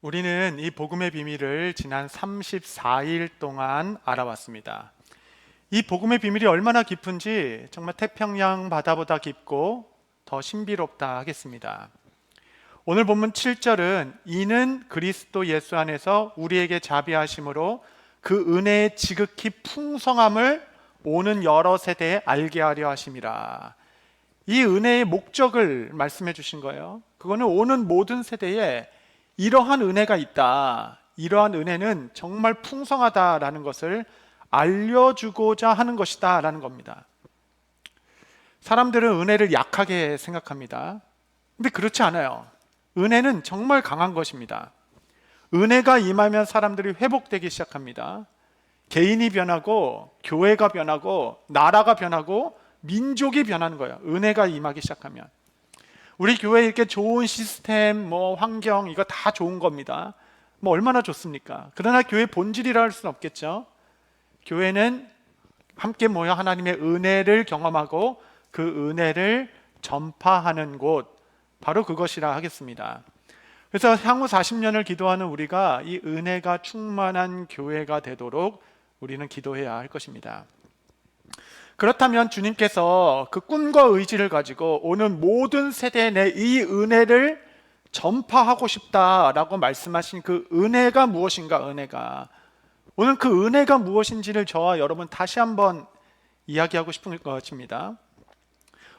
우리는 이 복음의 비밀을 지난 34일 동안 알아왔습니다. 이 복음의 비밀이 얼마나 깊은지 정말 태평양 바다보다 깊고 더 신비롭다 하겠습니다. 오늘 본문 7절은 이는 그리스도 예수 안에서 우리에게 자비하심으로 그 은혜의 지극히 풍성함을 오는 여러 세대에 알게 하려 하심이라. 이 은혜의 목적을 말씀해 주신 거예요. 그거는 오는 모든 세대에 이러한 은혜가 있다, 이러한 은혜는 정말 풍성하다라는 것을 알려주고자 하는 것이다 라는 겁니다. 사람들은 은혜를 약하게 생각합니다. 근데 그렇지 않아요. 은혜는 정말 강한 것입니다. 은혜가 임하면 사람들이 회복되기 시작합니다. 개인이 변하고 교회가 변하고 나라가 변하고 민족이 변하는 거예요. 은혜가 임하기 시작하면. 우리 교회에 이렇게 좋은 시스템, 환경, 이거 다 좋은 겁니다. 얼마나 좋습니까? 그러나 교회 본질이라 할 수는 없겠죠. 교회는 함께 모여 하나님의 은혜를 경험하고 그 은혜를 전파하는 곳, 바로 그것이라 하겠습니다. 그래서 향후 40년을 기도하는 우리가 이 은혜가 충만한 교회가 되도록 우리는 기도해야 할 것입니다. 그렇다면 주님께서 그 꿈과 의지를 가지고 오는 모든 세대에 내 이 은혜를 전파하고 싶다라고 말씀하신 그 은혜가 무엇인가? 오늘 그 은혜가 무엇인지를 저와 여러분 다시 한번 이야기하고 싶은 것입니다.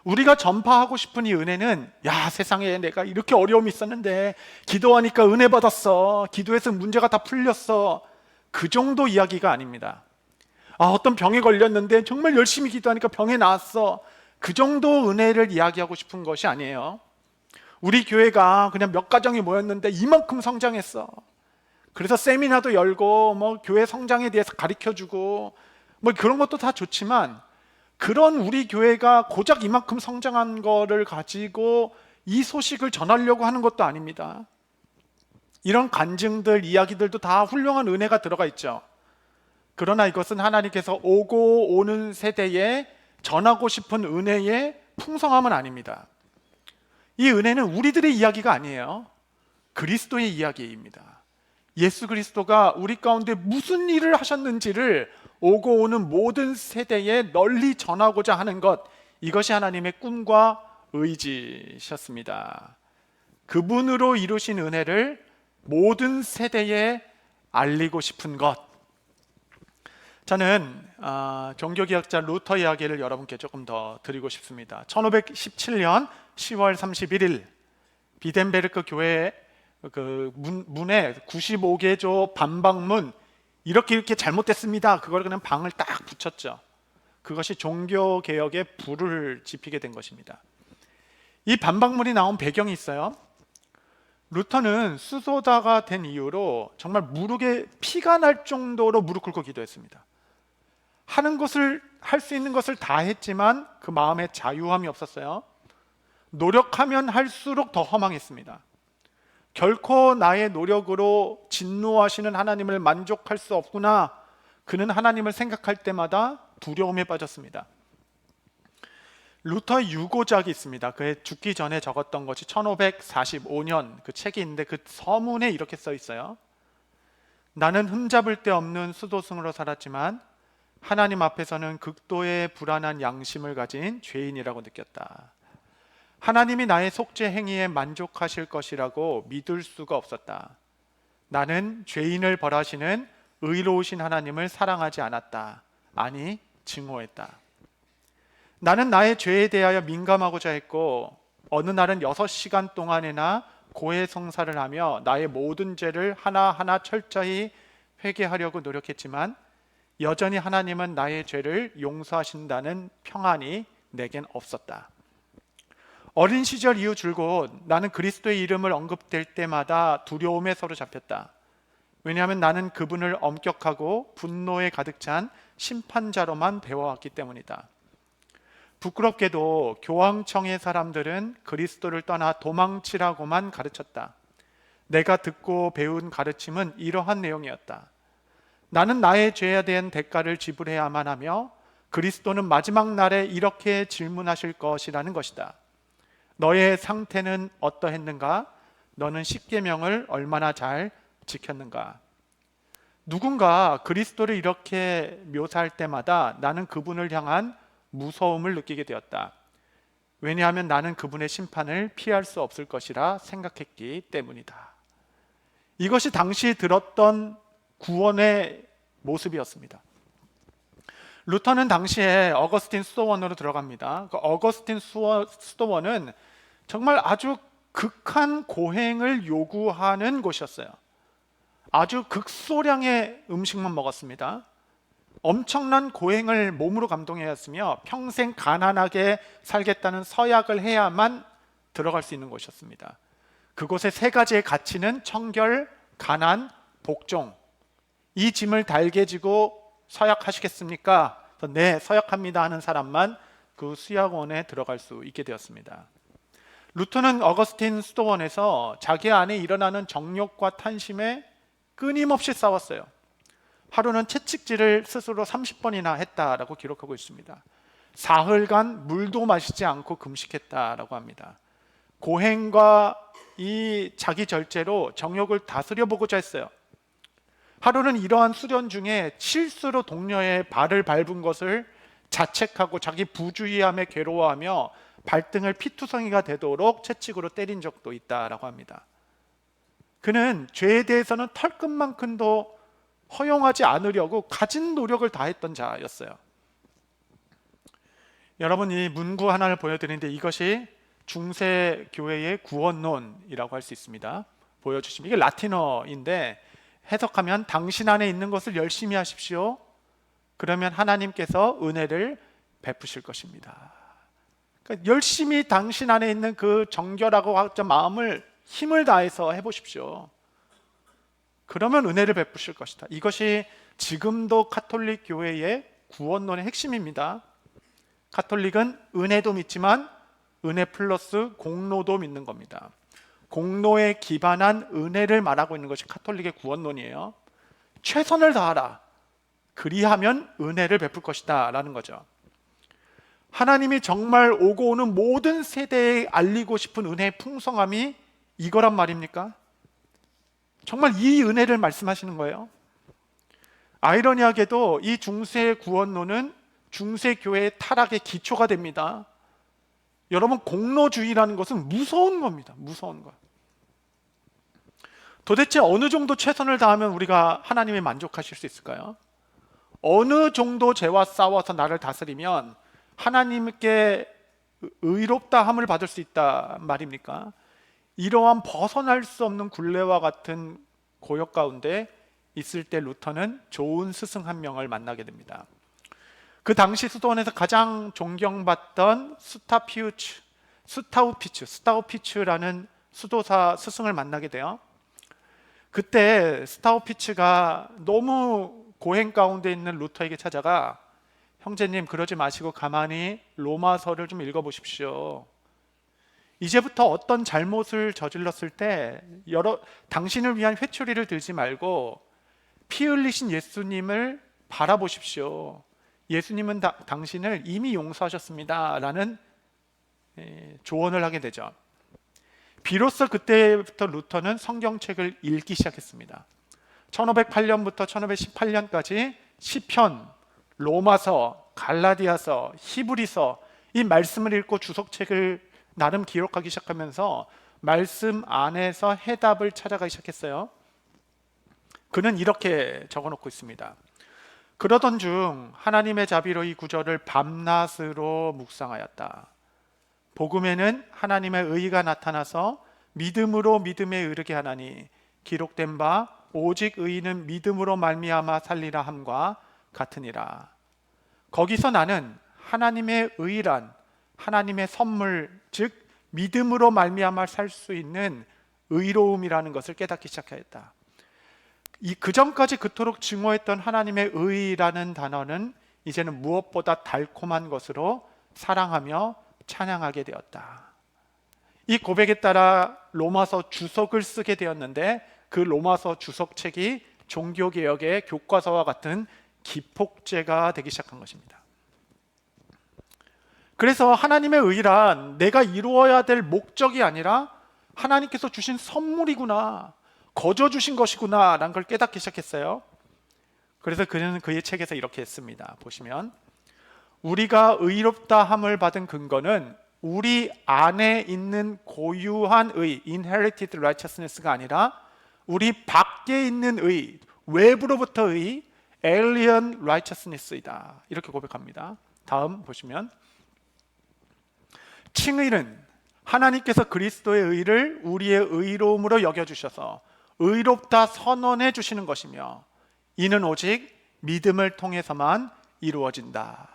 우리가 전파하고 싶은 이 은혜는, 세상에 내가 이렇게 어려움이 있었는데 기도하니까 은혜 받았어, 기도해서 문제가 다 풀렸어, 그 정도 이야기가 아닙니다. 어떤 병에 걸렸는데 정말 열심히 기도하니까 병에 나았어, 그 정도 은혜를 이야기하고 싶은 것이 아니에요. 우리 교회가 그냥 몇 가정이 모였는데 이만큼 성장했어, 그래서 세미나도 열고 교회 성장에 대해서 가르쳐주고 그런 것도 다 좋지만, 그런 우리 교회가 고작 이만큼 성장한 거를 가지고 이 소식을 전하려고 하는 것도 아닙니다. 이런 간증들, 이야기들도 다 훌륭한 은혜가 들어가 있죠. 그러나 이것은 하나님께서 오고 오는 세대에 전하고 싶은 은혜의 풍성함은 아닙니다. 이 은혜는 우리들의 이야기가 아니에요. 그리스도의 이야기입니다. 예수 그리스도가 우리 가운데 무슨 일을 하셨는지를 오고 오는 모든 세대에 널리 전하고자 하는 것, 이것이 하나님의 꿈과 의지셨습니다. 그분으로 이루신 은혜를 모든 세대에 알리고 싶은 것. 저는 종교개혁자 루터 이야기를 여러분께 조금 더 드리고 싶습니다. 1517년 10월 31일 비덴베르크 교회 그 문에 95개조 반박문, 이렇게 잘못됐습니다, 그걸 그냥 방을 딱 붙였죠. 그것이 종교개혁의 불을 지피게 된 것입니다. 이 반박문이 나온 배경이 있어요. 루터는 수소자가 된 이후로 정말 무릎에 피가 날 정도로 무릎 꿇고 기도했습니다. 할 수 있는 것을 다 했지만 그 마음에 자유함이 없었어요. 노력하면 할수록 더 허망했습니다. 결코 나의 노력으로 진노하시는 하나님을 만족할 수 없구나. 그는 하나님을 생각할 때마다 두려움에 빠졌습니다. 루터의 유고작이 있습니다. 그의 죽기 전에 적었던 것이 1545년 그 책이 있는데, 그 서문에 이렇게 써 있어요. 나는 흠잡을 데 없는 수도승으로 살았지만 하나님 앞에서는 극도의 불안한 양심을 가진 죄인이라고 느꼈다. 하나님이 나의 속죄 행위에 만족하실 것이라고 믿을 수가 없었다. 나는 죄인을 벌하시는 의로우신 하나님을 사랑하지 않았다. 아니, 증오했다. 나는 나의 죄에 대하여 민감하고자 했고, 어느 날은 6시간 동안이나 고해성사를 하며 나의 모든 죄를 하나하나 철저히 회개하려고 노력했지만 여전히 하나님은 나의 죄를 용서하신다는 평안이 내겐 없었다. 어린 시절 이후 줄곧 나는 그리스도의 이름을 언급될 때마다 두려움에 사로잡혔다. 왜냐하면 나는 그분을 엄격하고 분노에 가득 찬 심판자로만 배워왔기 때문이다. 부끄럽게도 교황청의 사람들은 그리스도를 떠나 도망치라고만 가르쳤다. 내가 듣고 배운 가르침은 이러한 내용이었다. 나는 나의 죄에 대한 대가를 지불해야만 하며 그리스도는 마지막 날에 이렇게 질문하실 것이라는 것이다. 너의 상태는 어떠했는가? 너는 십계명을 얼마나 잘 지켰는가. 누군가 그리스도를 이렇게 묘사할 때마다 나는 그분을 향한 무서움을 느끼게 되었다. 왜냐하면 나는 그분의 심판을 피할 수 없을 것이라 생각했기 때문이다. 이것이 당시 들었던 구원의 모습이었습니다. 루터는 당시에 어거스틴 수도원으로 들어갑니다. 그 어거스틴 수도원은 정말 아주 극한 고행을 요구하는 곳이었어요. 아주 극소량의 음식만 먹었습니다. 엄청난 고행을 몸으로 감동해야 했으며 평생 가난하게 살겠다는 서약을 해야만 들어갈 수 있는 곳이었습니다. 그곳의 세 가지의 가치는 청결, 가난, 복종. 이 짐을 달게 지고 서약하시겠습니까? 네, 서약합니다 하는 사람만 그 수약원에 들어갈 수 있게 되었습니다. 루터는 어거스틴 수도원에서 자기 안에 일어나는 정욕과 탄심에 끊임없이 싸웠어요. 하루는 채찍질을 스스로 30번이나 했다라고 기록하고 있습니다. 사흘간 물도 마시지 않고 금식했다라고 합니다. 고행과 이 자기 절제로 정욕을 다스려 보고자 했어요. 하루는 이러한 수련 중에 실수로 동료의 발을 밟은 것을 자책하고 자기 부주의함에 괴로워하며 발등을 피투성이가 되도록 채찍으로 때린 적도 있다라고 합니다. 그는 죄에 대해서는 털끝만큼도 허용하지 않으려고 가진 노력을 다했던 자였어요. 여러분, 이 문구 하나를 보여드리는데 이것이 중세 교회의 구원론이라고 할 수 있습니다. 보여주시면 이게 라틴어인데 해석하면 당신 안에 있는 것을 열심히 하십시오. 그러면 하나님께서 은혜를 베푸실 것입니다. 그러니까 열심히 당신 안에 있는 그 정결하고 확전 마음을 힘을 다해서 해보십시오. 그러면 은혜를 베푸실 것이다. 이것이 지금도 가톨릭 교회의 구원론의 핵심입니다. 가톨릭은 은혜도 믿지만 은혜 플러스 공로도 믿는 겁니다. 공로에 기반한 은혜를 말하고 있는 것이 가톨릭의 구원론이에요. 최선을 다하라. 그리하면 은혜를 베풀 것이다 라는 거죠. 하나님이 정말 오고 오는 모든 세대에 알리고 싶은 은혜의 풍성함이 이거란 말입니까? 정말 이 은혜를 말씀하시는 거예요. 아이러니하게도 이 중세의 구원론은 중세 교회의 타락의 기초가 됩니다. 여러분, 공로주의라는 것은 무서운 겁니다. 무서운 것. 도대체 어느 정도 최선을 다하면 우리가 하나님이 만족하실 수 있을까요? 어느 정도 죄와 싸워서 나를 다스리면 하나님께 의롭다 함을 받을 수 있다 말입니까? 이러한 벗어날 수 없는 굴레와 같은 고역 가운데 있을 때 루터는 좋은 스승 한 명을 만나게 됩니다. 그 당시 수도원에서 가장 존경받던 스타우피츠라는 수도사 스승을 만나게 돼요. 그때 스타우피츠가 너무 고행 가운데 있는 루터에게 찾아가 형제님, 그러지 마시고 가만히 로마서를 좀 읽어보십시오. 이제부터 어떤 잘못을 저질렀을 때 당신을 위한 회초리를 들지 말고 피 흘리신 예수님을 바라보십시오. 예수님은 당신을 이미 용서하셨습니다 라는 조언을 하게 되죠. 비로소 그때부터 루터는 성경책을 읽기 시작했습니다. 1508년부터 1518년까지 시편, 로마서, 갈라디아서, 히브리서 이 말씀을 읽고 주석책을 나름 기록하기 시작하면서 말씀 안에서 해답을 찾아가기 시작했어요. 그는 이렇게 적어놓고 있습니다. 그러던 중 하나님의 자비로 이 구절을 밤낮으로 묵상하였다. 복음에는 하나님의 의가 나타나서 믿음으로 믿음에 이르게 하나니 기록된 바 오직 의인은 믿음으로 말미암아 살리라 함과 같으니라. 거기서 나는 하나님의 의란 하나님의 선물, 즉 믿음으로 말미암아 살 수 있는 의로움이라는 것을 깨닫기 시작하였다. 그 전까지 그토록 증오했던 하나님의 의라는 단어는 이제는 무엇보다 달콤한 것으로 사랑하며 찬양하게 되었다. 이 고백에 따라 로마서 주석을 쓰게 되었는데 그 로마서 주석책이 종교개혁의 교과서와 같은 기폭제가 되기 시작한 것입니다. 그래서 하나님의 의란 내가 이루어야 될 목적이 아니라 하나님께서 주신 선물이구나, 거저 주신 것이구나 라는 걸 깨닫기 시작했어요. 그래서 그는 그의 책에서 이렇게 했습니다. 보시면 우리가 의롭다 함을 받은 근거는 우리 안에 있는 고유한 의, inherited righteousness가 아니라 우리 밖에 있는 의, 외부로부터의 alien righteousness이다. 이렇게 고백합니다. 다음 보시면 칭의는 하나님께서 그리스도의 의를 우리의 의로움으로 여겨주셔서 의롭다 선언해 주시는 것이며 이는 오직 믿음을 통해서만 이루어진다.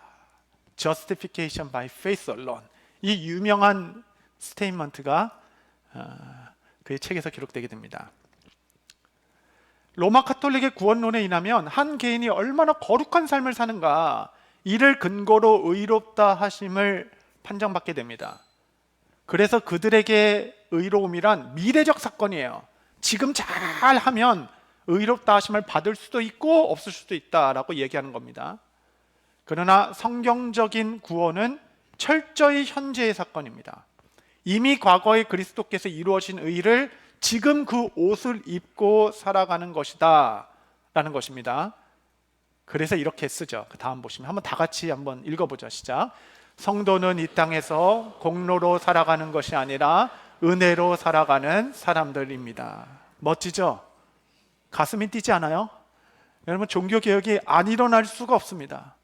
Justification by faith alone. 이 유명한 스테이트먼트가 그의 책에서 기록되게 됩니다. 로마 카톨릭의 구원론에 의하면 한 개인이 얼마나 거룩한 삶을 사는가, 이를 근거로 의롭다 하심을 판정받게 됩니다. 그래서 그들에게 의로움이란 미래적 사건이에요. 지금 잘 하면 의롭다 하심을 받을 수도 있고 없을 수도 있다라고 얘기하는 겁니다. 그러나 성경적인 구원은 철저히 현재의 사건입니다. 이미 과거에 그리스도께서 이루어진 의를 지금 그 옷을 입고 살아가는 것이다 라는 것입니다. 그래서 이렇게 쓰죠. 그 다음 보시면 한번 다 같이 한번 읽어보죠. 시작. 성도는 이 땅에서 공로로 살아가는 것이 아니라 은혜로 살아가는 사람들입니다. 멋지죠? 가슴이 뛰지 않아요? 여러분, 종교개혁이 안 일어날 수가 없습니다.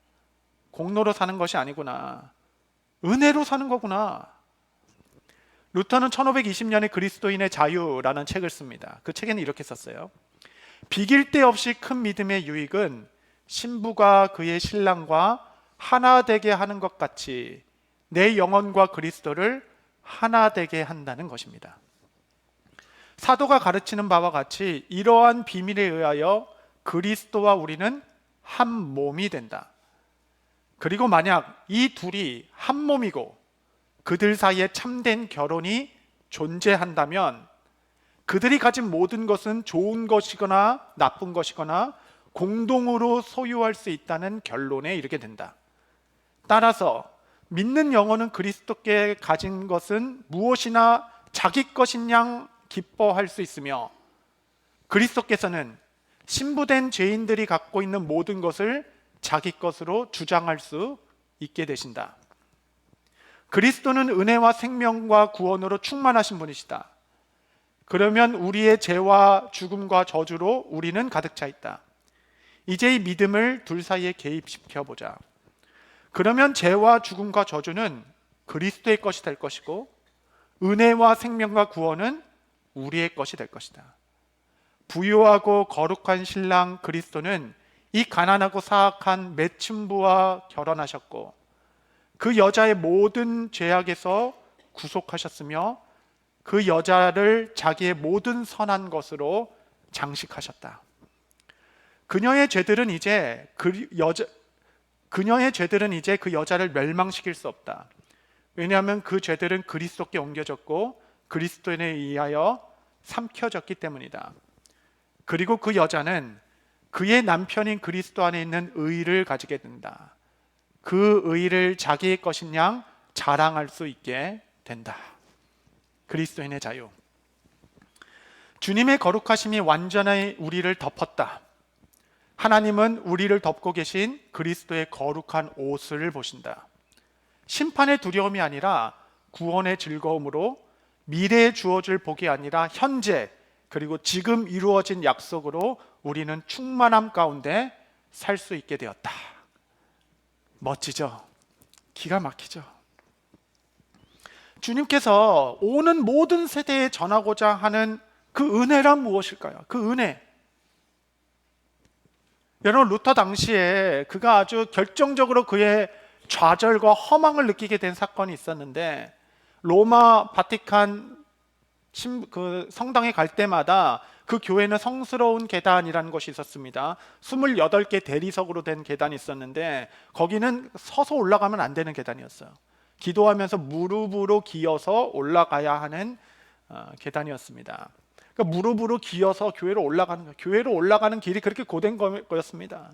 공로로 사는 것이 아니구나, 은혜로 사는 거구나. 루터는 1520년에 그리스도인의 자유라는 책을 씁니다. 그 책에는 이렇게 썼어요. 비길 데 없이 큰 믿음의 유익은 신부가 그의 신랑과 하나 되게 하는 것 같이 내 영혼과 그리스도를 하나 되게 한다는 것입니다. 사도가 가르치는 바와 같이 이러한 비밀에 의하여 그리스도와 우리는 한 몸이 된다. 그리고 만약 이 둘이 한 몸이고 그들 사이에 참된 결혼이 존재한다면 그들이 가진 모든 것은 좋은 것이거나 나쁜 것이거나 공동으로 소유할 수 있다는 결론에 이르게 된다. 따라서 믿는 영혼은 그리스도께 가진 것은 무엇이나 자기 것인 양 기뻐할 수 있으며 그리스도께서는 신부된 죄인들이 갖고 있는 모든 것을 자기 것으로 주장할 수 있게 되신다. 그리스도는 은혜와 생명과 구원으로 충만하신 분이시다. 그러면 우리의 죄와 죽음과 저주로 우리는 가득 차 있다. 이제 이 믿음을 둘 사이에 개입시켜 보자. 그러면 죄와 죽음과 저주는 그리스도의 것이 될 것이고 은혜와 생명과 구원은 우리의 것이 될 것이다. 부유하고 거룩한 신랑 그리스도는 이 가난하고 사악한 매춘부와 결혼하셨고 그 여자의 모든 죄악에서 구속하셨으며 그 여자를 자기의 모든 선한 것으로 장식하셨다. 그녀의 죄들은 이제 그 여자를 멸망시킬 수 없다. 왜냐하면 그 죄들은 그리스도께 옮겨졌고 그리스도에 의하여 삼켜졌기 때문이다. 그리고 그 여자는 그의 남편인 그리스도 안에 있는 의를 가지게 된다. 그 의를 자기의 것인 양 자랑할 수 있게 된다. 그리스도인의 자유. 주님의 거룩하심이 완전히 우리를 덮었다. 하나님은 우리를 덮고 계신 그리스도의 거룩한 옷을 보신다. 심판의 두려움이 아니라 구원의 즐거움으로 미래에 주어질 복이 아니라 현재 그리고 지금 이루어진 약속으로 우리는 충만함 가운데 살 수 있게 되었다. 멋지죠? 기가 막히죠? 주님께서 오는 모든 세대에 전하고자 하는 그 은혜란 무엇일까요? 그 은혜. 여러분, 루터 당시에 그가 아주 결정적으로 그의 좌절과 허망을 느끼게 된 사건이 있었는데 로마 바티칸 그 성당에 갈 때마다 그 교회는 성스러운 계단이라는 것이 있었습니다. 28개 대리석으로 된 계단이 있었는데 거기는 서서 올라가면 안 되는 계단이었어요. 기도하면서 무릎으로 기어서 올라가야 하는 계단이었습니다. 그러니까 무릎으로 기어서 교회로 올라가는 거예요. 교회로 올라가는 길이 그렇게 고된 거였습니다.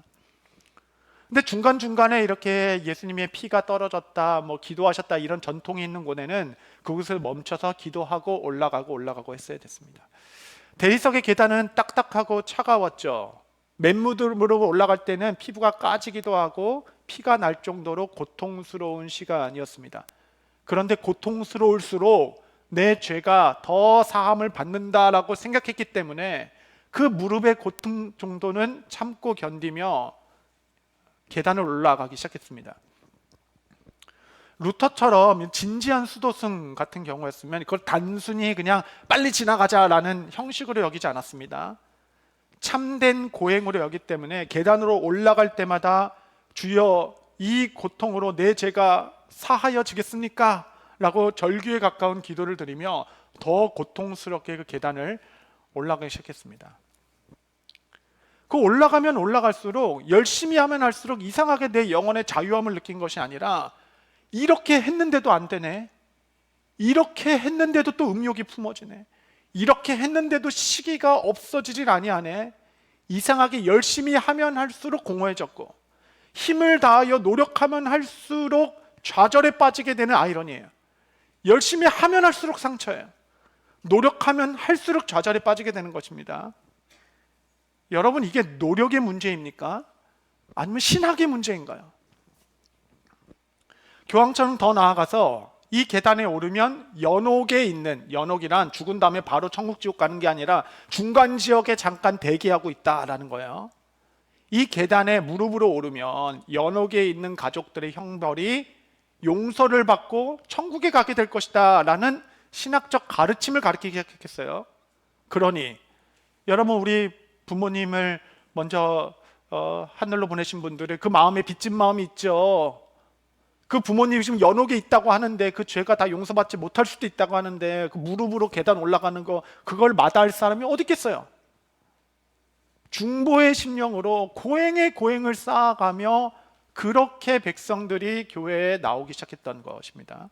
근데 중간중간에 이렇게 예수님의 피가 떨어졌다, 뭐 기도하셨다 이런 전통이 있는 곳에는 그곳을 멈춰서 기도하고 올라가고 했어야 됐습니다. 대리석의 계단은 딱딱하고 차가웠죠. 맨무드로 올라갈 때는 피부가 까지기도 하고 피가 날 정도로 고통스러운 시간이었습니다. 그런데 고통스러울수록 내 죄가 더 사함을 받는다라고 생각했기 때문에 그 무릎의 고통 정도는 참고 견디며 계단을 올라가기 시작했습니다. 루터처럼 진지한 수도승 같은 경우였으면 그걸 단순히 그냥 빨리 지나가자라는 형식으로 여기지 않았습니다. 참된 고행으로 여기 때문에 계단으로 올라갈 때마다 주여 이 고통으로 내 죄가 사하여지겠습니까? 라고 절규에 가까운 기도를 드리며 더 고통스럽게 그 계단을 올라가기 시작했습니다. 그 올라가면 올라갈수록 열심히 하면 할수록 이상하게 내 영혼의 자유함을 느낀 것이 아니라 이렇게 했는데도 안 되네, 이렇게 했는데도 또 음욕이 품어지네, 이렇게 했는데도 시기가 없어지질 아니하네, 이상하게 열심히 하면 할수록 공허해졌고 힘을 다하여 노력하면 할수록 좌절에 빠지게 되는 아이러니예요. 열심히 하면 할수록 상처예요. 노력하면 할수록 좌절에 빠지게 되는 것입니다. 여러분, 이게 노력의 문제입니까? 아니면 신학의 문제인가요? 교황처럼 더 나아가서 이 계단에 오르면 연옥에 있는, 연옥이란 죽은 다음에 바로 천국 지옥 가는 게 아니라 중간 지역에 잠깐 대기하고 있다라는 거예요. 이 계단에 무릎으로 오르면 연옥에 있는 가족들의 형벌이 용서를 받고 천국에 가게 될 것이다 라는 신학적 가르침을 가르치기 시작했어요. 그러니 여러분, 우리 부모님을 먼저 하늘로 보내신 분들의 그 마음에 빚진 마음이 있죠. 그 부모님이 지금 연옥에 있다고 하는데 그 죄가 다 용서받지 못할 수도 있다고 하는데 그 무릎으로 계단 올라가는 거, 그걸 마다할 사람이 어디 있겠어요? 중보의 심령으로 고행의 고행을 쌓아가며 그렇게 백성들이 교회에 나오기 시작했던 것입니다.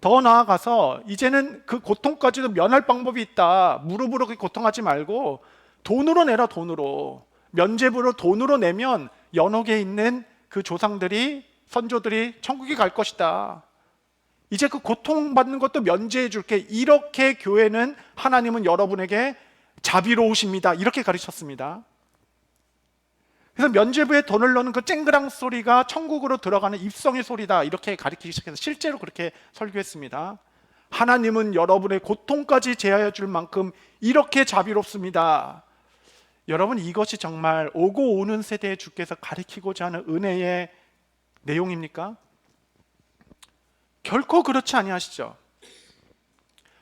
더 나아가서 이제는 그 고통까지도 면할 방법이 있다. 무릎으로 고통하지 말고 돈으로 내라. 돈으로, 면죄부로 돈으로 내면 연옥에 있는 그 조상들이, 선조들이 천국에 갈 것이다. 이제 그 고통받는 것도 면제해 줄게. 이렇게 교회는, 하나님은 여러분에게 자비로우십니다. 이렇게 가르쳤습니다. 그래서 면죄부에 돈을 넣는 그 쨍그랑 소리가 천국으로 들어가는 입성의 소리다, 이렇게 가르치기 시작해서 실제로 그렇게 설교했습니다. 하나님은 여러분의 고통까지 제하여 줄 만큼 이렇게 자비롭습니다. 여러분, 이것이 정말 오고 오는 세대에 주께서 가르치고자 하는 은혜의 내용입니까? 결코 그렇지 아니하시죠.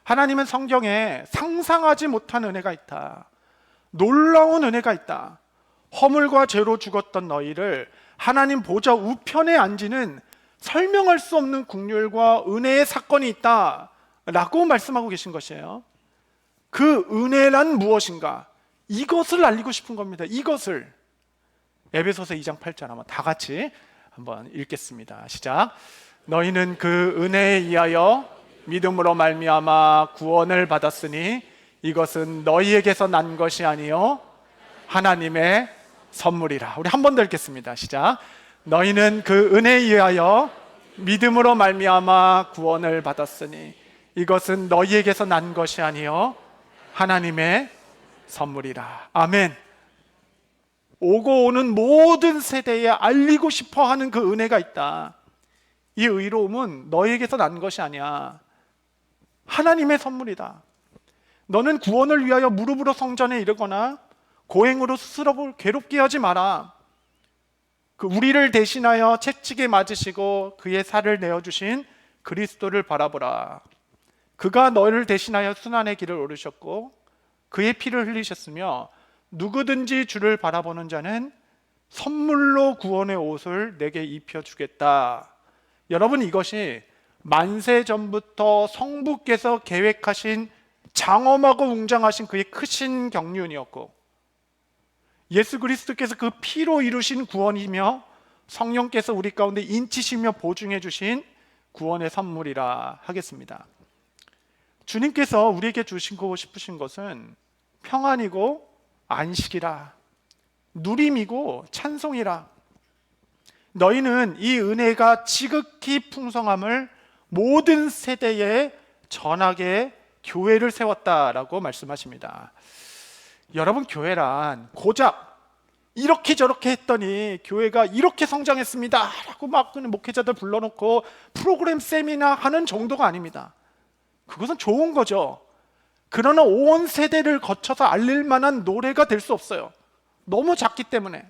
하나님은 성경에 상상하지 못한 은혜가 있다, 놀라운 은혜가 있다, 허물과 죄로 죽었던 너희를 하나님 보좌 우편에 앉히는 설명할 수 없는 긍휼과 은혜의 사건이 있다 라고 말씀하고 계신 것이에요. 그 은혜란 무엇인가, 이것을 알리고 싶은 겁니다. 이것을. 에베소서 2장 8절 한번 다 같이 한번 읽겠습니다. 시작. 너희는 그 은혜에 의하여 믿음으로 말미암아 구원을 받았으니 이것은 너희에게서 난 것이 아니요 하나님의 선물이라. 우리 한 번 더 읽겠습니다. 시작. 너희는 그 은혜에 의하여 믿음으로 말미암아 구원을 받았으니 이것은 너희에게서 난 것이 아니요 하나님의 선물이라. 아멘. 오고 오는 모든 세대에 알리고 싶어 하는 그 은혜가 있다. 이 의로움은 너희에게서 난 것이 아니야, 하나님의 선물이다. 너는 구원을 위하여 무릎으로 성전에 이르거나 고행으로 스스로 괴롭게 하지 마라. 그 우리를 대신하여 채찍에 맞으시고 그의 살을 내어주신 그리스도를 바라보라. 그가 너를 대신하여 순환의 길을 오르셨고 그의 피를 흘리셨으며 누구든지 주를 바라보는 자는 선물로 구원의 옷을 내게 입혀주겠다. 여러분, 이것이 만세 전부터 성부께서 계획하신 장엄하고 웅장하신 그의 크신 경륜이었고, 예수 그리스도께서 그 피로 이루신 구원이며 성령께서 우리 가운데 인치시며 보증해 주신 구원의 선물이라 하겠습니다. 주님께서 우리에게 주시고 싶으신 것은 평안이고 안식이라. 누림이고 찬송이라. 너희는 이 은혜가 지극히 풍성함을 모든 세대에 전하게 교회를 세웠다라고 말씀하십니다. 여러분, 교회란 고작 이렇게 저렇게 했더니 교회가 이렇게 성장했습니다 라고 막 목회자들 불러놓고 프로그램 세미나 하는 정도가 아닙니다. 그것은 좋은 거죠. 그러나 온 세대를 거쳐서 알릴 만한 노래가 될 수 없어요. 너무 작기 때문에.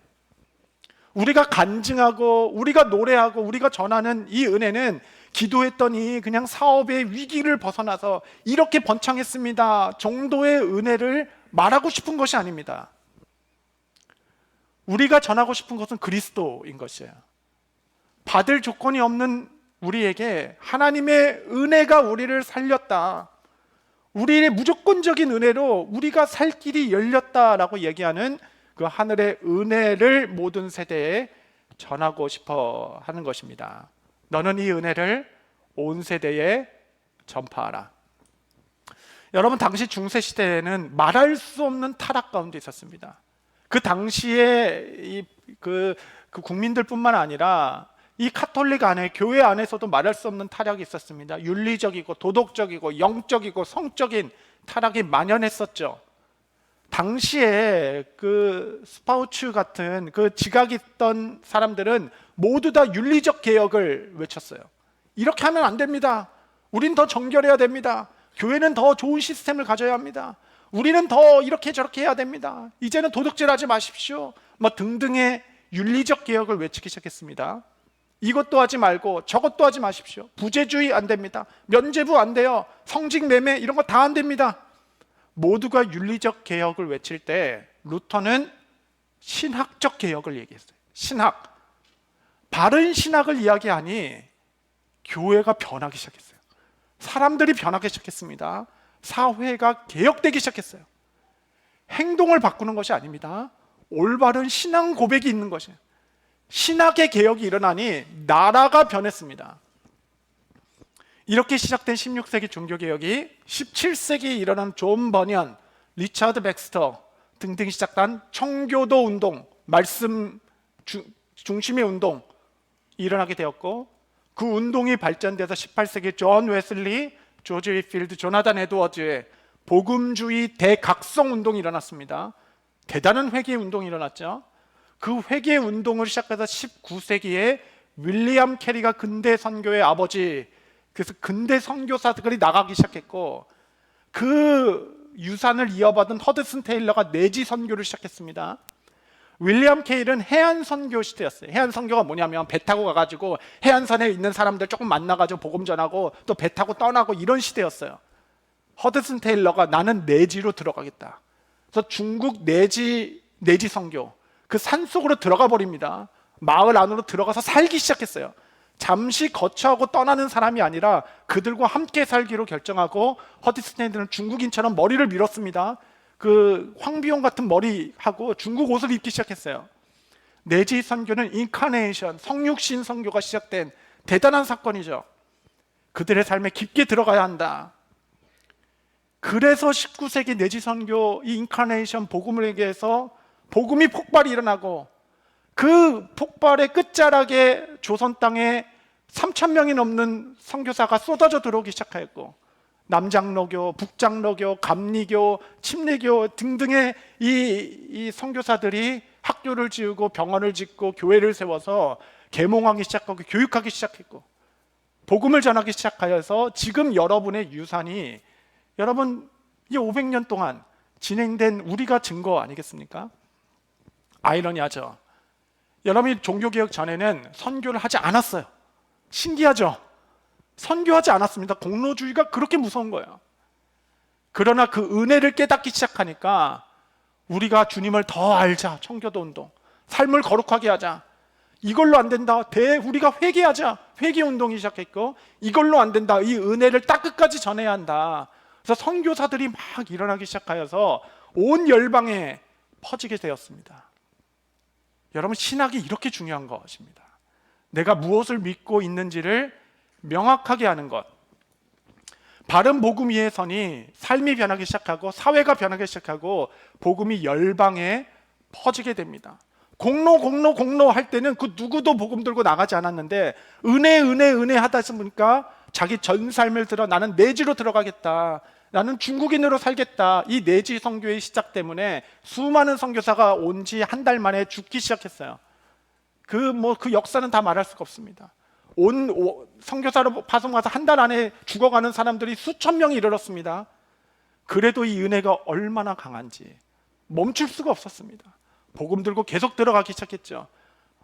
우리가 간증하고 우리가 노래하고 우리가 전하는 이 은혜는 기도했더니 그냥 사업의 위기를 벗어나서 이렇게 번창했습니다 정도의 은혜를 말하고 싶은 것이 아닙니다. 우리가 전하고 싶은 것은 그리스도인 것이에요. 받을 조건이 없는 우리에게 하나님의 은혜가 우리를 살렸다, 우리의 무조건적인 은혜로 우리가 살 길이 열렸다라고 얘기하는 그 하늘의 은혜를 모든 세대에 전하고 싶어 하는 것입니다. 너는 이 은혜를 온 세대에 전파하라. 여러분, 당시 중세 시대에는 말할 수 없는 타락 가운데 있었습니다. 그 당시에 그 국민들뿐만 아니라 이 카톨릭 안에, 교회 안에서도 말할 수 없는 타락이 있었습니다. 윤리적이고 도덕적이고 영적이고 성적인 타락이 만연했었죠. 당시에 그 스파우츠 같은 그 지각이 있던 사람들은 모두 다 윤리적 개혁을 외쳤어요. 이렇게 하면 안 됩니다. 우린 더 정결해야 됩니다. 교회는 더 좋은 시스템을 가져야 합니다. 우리는 더 이렇게 저렇게 해야 됩니다. 이제는 도둑질하지 마십시오. 뭐 등등의 윤리적 개혁을 외치기 시작했습니다. 이것도 하지 말고 저것도 하지 마십시오. 부재주의 안 됩니다. 면죄부 안 돼요. 성직 매매 이런 거 다 안 됩니다. 모두가 윤리적 개혁을 외칠 때 루터는 신학적 개혁을 얘기했어요. 신학. 바른 신학을 이야기하니 교회가 변하기 시작했어요. 사람들이 변하기 시작했습니다. 사회가 개혁되기 시작했어요. 행동을 바꾸는 것이 아닙니다. 올바른 신앙 고백이 있는 것이에요. 신학의 개혁이 일어나니 나라가 변했습니다. 이렇게 시작된 16세기 종교개혁이 17세기에 일어난 존 버니언, 리차드 백스터 등등 시작한 청교도 운동, 말씀 중심의 운동이 일어나게 되었고, 그 운동이 발전돼서 18세기 존 웨슬리, 조지 위필드, 조나단 에드워즈의 복음주의 대각성 운동이 일어났습니다. 대단한 회개 운동이 일어났죠. 그 회개 운동을 시작해서 19세기에 윌리엄 캐리가 근대 선교의 아버지, 그래서 근대 선교사들이 나가기 시작했고, 그 유산을 이어받은 허드슨 테일러가 내지 선교를 시작했습니다. 윌리엄 케일은 해안 선교 시대였어요. 해안 선교가 뭐냐면 배 타고 가가지고 해안선에 있는 사람들 조금 만나가지고 복음 전하고 또 배 타고 떠나고 이런 시대였어요. 허드슨 테일러가 나는 내지로 들어가겠다. 그래서 중국 내지 선교, 그 산속으로 들어가 버립니다. 마을 안으로 들어가서 살기 시작했어요. 잠시 거처하고 떠나는 사람이 아니라 그들과 함께 살기로 결정하고, 허드슨 테일러는 중국인처럼 머리를 밀었습니다. 그 황비용 같은 머리하고 중국 옷을 입기 시작했어요. 내지 선교는 인카네이션, 성육신 선교가 시작된 대단한 사건이죠. 그들의 삶에 깊게 들어가야 한다. 그래서 19세기 내지 선교, 이 인카네이션 복음을 얘기해서 복음이 폭발이 일어나고, 그 폭발의 끝자락에 조선 땅에 3,000명이 넘는 선교사가 쏟아져 들어오기 시작하였고, 남장로교, 북장로교, 감리교, 침례교 등등의 이 선교사들이 학교를 지으고 병원을 짓고 교회를 세워서 계몽하기 시작하고 교육하기 시작했고, 복음을 전하기 시작하여서 지금 여러분의 유산이, 여러분 이 500년 동안 진행된 우리가 증거 아니겠습니까? 아이러니하죠. 여러분이 종교개혁 전에는 선교를 하지 않았어요. 신기하죠? 선교하지 않았습니다. 공로주의가 그렇게 무서운 거예요. 그러나 그 은혜를 깨닫기 시작하니까 우리가 주님을 더 알자, 청교도 운동, 삶을 거룩하게 하자, 이걸로 안 된다, 우리가 회개하자, 회개 운동이 시작했고, 이걸로 안 된다, 이 은혜를 딱 끝까지 전해야 한다. 그래서 선교사들이 막 일어나기 시작하여서 온 열방에 퍼지게 되었습니다. 여러분, 신학이 이렇게 중요한 것입니다. 내가 무엇을 믿고 있는지를 명확하게 하는 것. 바른 복음 위에 서니 삶이 변하기 시작하고 사회가 변하기 시작하고 복음이 열방에 퍼지게 됩니다. 공로 할 때는 그 누구도 복음 들고 나가지 않았는데 은혜 하다 보니까 자기 전 삶을 들어 나는 내지로 들어가겠다, 나는 중국인으로 살겠다, 이 내지 선교의 시작 때문에 수많은 선교사가 온 지 한 달 만에 죽기 시작했어요. 그 역사는 다 말할 수가 없습니다. 선교사로 파송 와서 한 달 안에 죽어가는 사람들이 수천 명이 이르렀습니다. 그래도 이 은혜가 얼마나 강한지 멈출 수가 없었습니다. 복음 들고 계속 들어가기 시작했죠.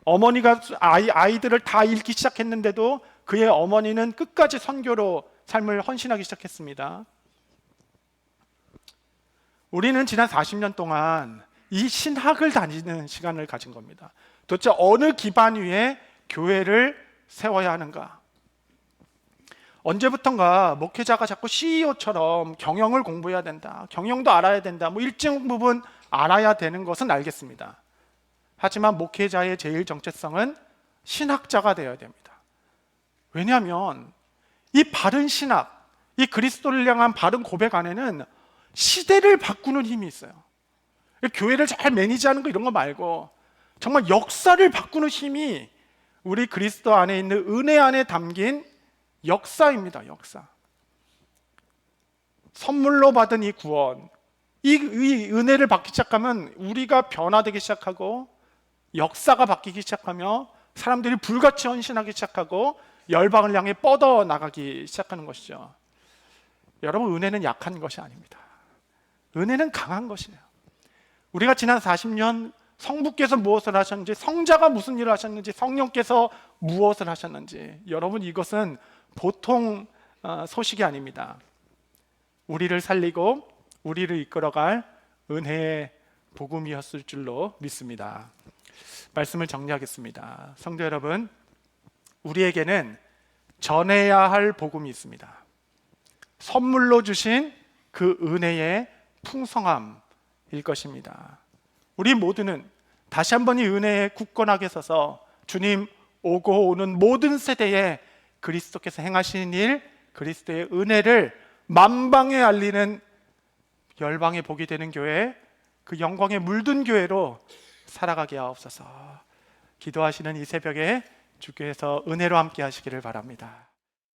어머니가 아이들을 다 잃기 시작했는데도 그의 어머니는 끝까지 선교로 삶을 헌신하기 시작했습니다. 우리는 지난 40년 동안 이 신학을 다니는 시간을 가진 겁니다. 도대체 어느 기반 위에 교회를 세워야 하는가? 언제부턴가 목회자가 자꾸 CEO처럼 경영을 공부해야 된다, 경영도 알아야 된다, 일정 부분 알아야 되는 것은 알겠습니다. 하지만 목회자의 제일 정체성은 신학자가 되어야 됩니다. 왜냐하면 이 바른 신학, 이 그리스도를 향한 바른 고백 안에는 시대를 바꾸는 힘이 있어요. 교회를 잘 매니지하는 거 이런 거 말고 정말 역사를 바꾸는 힘이 우리 그리스도 안에 있는 은혜 안에 담긴 역사입니다. 역사. 선물로 받은 이 구원, 이 은혜를 받기 시작하면 우리가 변화되기 시작하고 역사가 바뀌기 시작하며 사람들이 불같이 헌신하기 시작하고 열방을 향해 뻗어 나가기 시작하는 것이죠. 여러분, 은혜는 약한 것이 아닙니다. 은혜는 강한 것이에요. 우리가 지난 40년 성부께서 무엇을 하셨는지, 성자가 무슨 일을 하셨는지, 성령께서 무엇을 하셨는지, 여러분, 이것은 보통 소식이 아닙니다. 우리를 살리고 우리를 이끌어갈 은혜의 복음이었을 줄로 믿습니다. 말씀을 정리하겠습니다. 성도 여러분, 우리에게는 전해야 할 복음이 있습니다. 선물로 주신 그 은혜의 풍성함일 것입니다. 우리 모두는 다시 한번 이 은혜에 굳건하게 서서 주님 오고 오는 모든 세대에 그리스도께서 행하신 일, 그리스도의 은혜를 만방에 알리는 열방의 복이 되는 교회, 그 영광에 물든 교회로 살아가게 하옵소서. 기도하시는 이 새벽에 주께서 은혜로 함께 하시기를 바랍니다.